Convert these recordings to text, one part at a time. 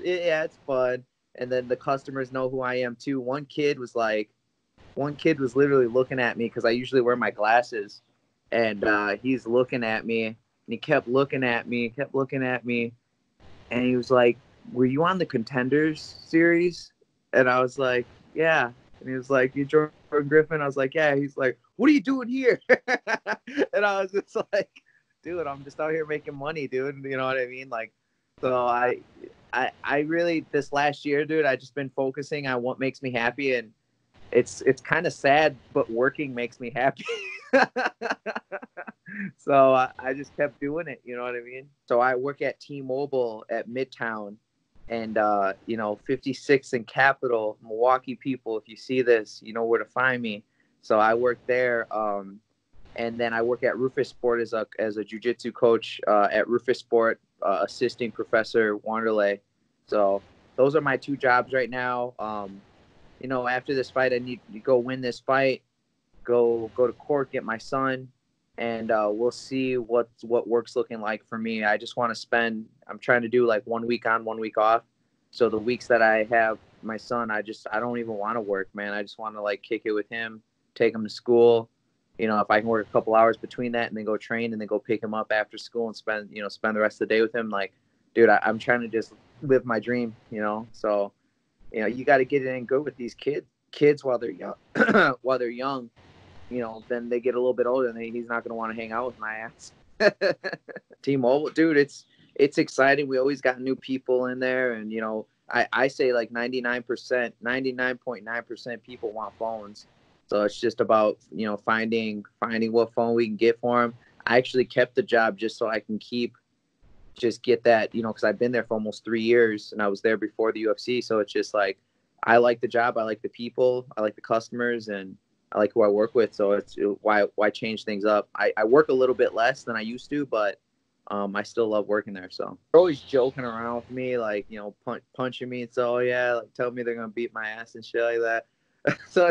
Yeah, it's fun. And then the customers know who I am too. One kid was literally looking at me because I usually wear my glasses, and he's looking at me, and he kept looking at me, kept looking at me, and he was like, "Were you on the Contenders series?" And I was like, "Yeah." And he was like, "You Jordan Griffin?" I was like, "Yeah." He's like, "What are you doing here?" And I was just like, "Dude, I'm just out here making money, dude." You know what I mean? Like, so I really this last year, dude, I just been focusing on what makes me happy, and it's kind of sad, but working makes me happy. So I just kept doing it. You know what I mean? So I work at T-Mobile at Midtown, and 56 in Capitol, Milwaukee people. If you see this, you know where to find me. So I work there, and then I work at Rufus Sport as a jiu-jitsu coach at Rufus Sport, assisting Professor Wanderlei. So those are my two jobs right now. After this fight, I need to go win this fight, go to court, get my son, and we'll see what work's looking like for me. I just want to spend. I'm trying to do like 1 week on, 1 week off. So the weeks that I have my son, I don't even want to work, man. I just want to like kick it with him, take him to school. If I can work a couple hours between that and then go train and then go pick him up after school and spend the rest of the day with him, like, dude, I'm trying to just live my dream. So you got to get it in good with these kids while they're young. While they're young, then they get a little bit older and he's not going to want to hang out with my ass. T-Mobile, dude, it's exciting. We always got new people in there, and I say like 99.9% people want phones. So it's just about finding what phone we can get for them. I actually kept the job just so I can get that, because I've been there for almost 3 years and I was there before the UFC. So it's just like, I like the job. I like the people. I like the customers, and I like who I work with. So it's why change things up. I work a little bit less than I used to, but I still love working there. So they're always joking around with me, like, punching me. And so, yeah, like telling me they're going to beat my ass and shit like that. So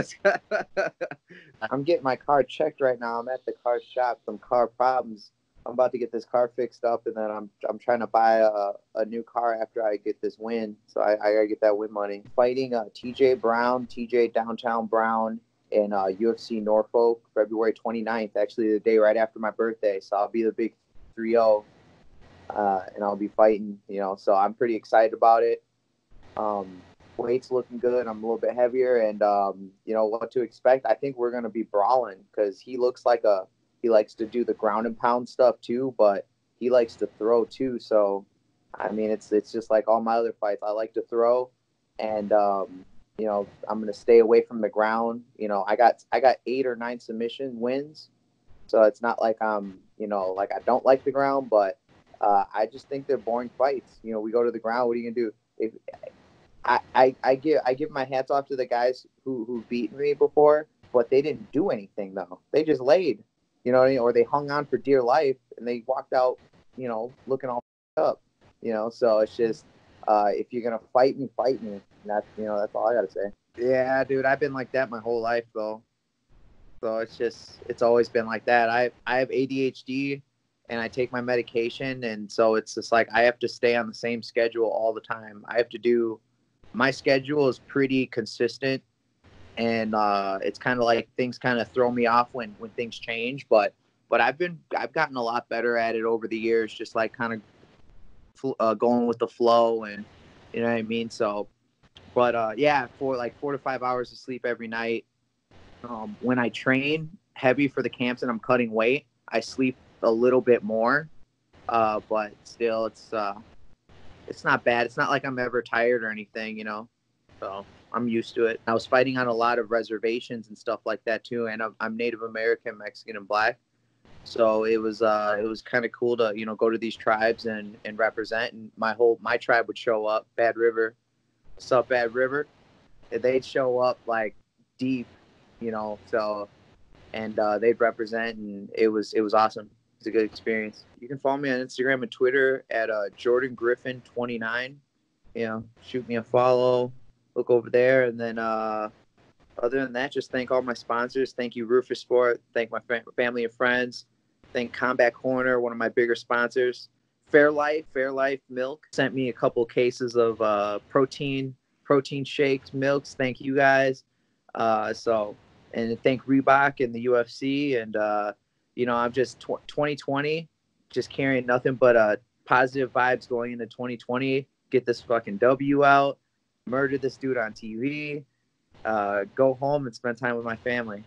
I'm getting my car checked right now. I'm at the car shop, some car problems. I'm about to get this car fixed up, and then I'm trying to buy a new car after I get this win. So I gotta get that win money. Fighting TJ Downtown Brown in UFC Norfolk, February 29th, actually the day right after my birthday. So I'll be the big 3-0, and I'll be fighting. So I'm pretty excited about it. Weight's looking good. I'm a little bit heavier, and what to expect. I think we're gonna be brawling because he likes to do the ground and pound stuff too, but he likes to throw too. So, I mean, it's just like all my other fights. I like to throw, and I'm gonna stay away from the ground. I got 8 or 9 submission wins, so it's not like I'm like I don't like the ground, but I just think they're boring fights. We go to the ground. What are you gonna do? If I give my hats off to the guys who beat me before, but they didn't do anything though. They just laid, what I mean? Or they hung on for dear life and they walked out, looking all up, So it's just if you're gonna fight me, fight me. And that's all I gotta say. Yeah, dude, I've been like that my whole life though. So it's always been like that. I have ADHD and I take my medication, and so it's just like I have to stay on the same schedule all the time. My schedule is pretty consistent, and it's kind of like things kind of throw me off when things change. But I've gotten a lot better at it over the years, just like kind of going with the flow, and you know what I mean. So, but yeah, for like 4 to 5 hours of sleep every night. When I train heavy for the camps and I'm cutting weight, I sleep a little bit more, but still, it's not bad. It's not like I'm ever tired or anything, So I'm used to it. I was fighting on a lot of reservations and stuff like that too, and I'm Native American, Mexican, and Black. So it was kind of cool to go to these tribes and represent. And my tribe would show up, Bad River. What's up, Bad River? They'd show up like deep, So and they'd represent, and it was awesome. It's a good experience. You can follow me on Instagram and Twitter at Jordan Griffin 29. Shoot me a follow, look over there, and then other than that, just thank all my sponsors. Thank you, Rufus Sport. Thank my family and friends. Thank Combat Corner, one of my bigger sponsors. Fairlife milk sent me a couple cases of protein shakes, milks. Thank you guys. And thank Reebok and the UFC. And I'm just 2020, just carrying nothing but positive vibes going into 2020. Get this fucking W out, murder this dude on TV, go home and spend time with my family.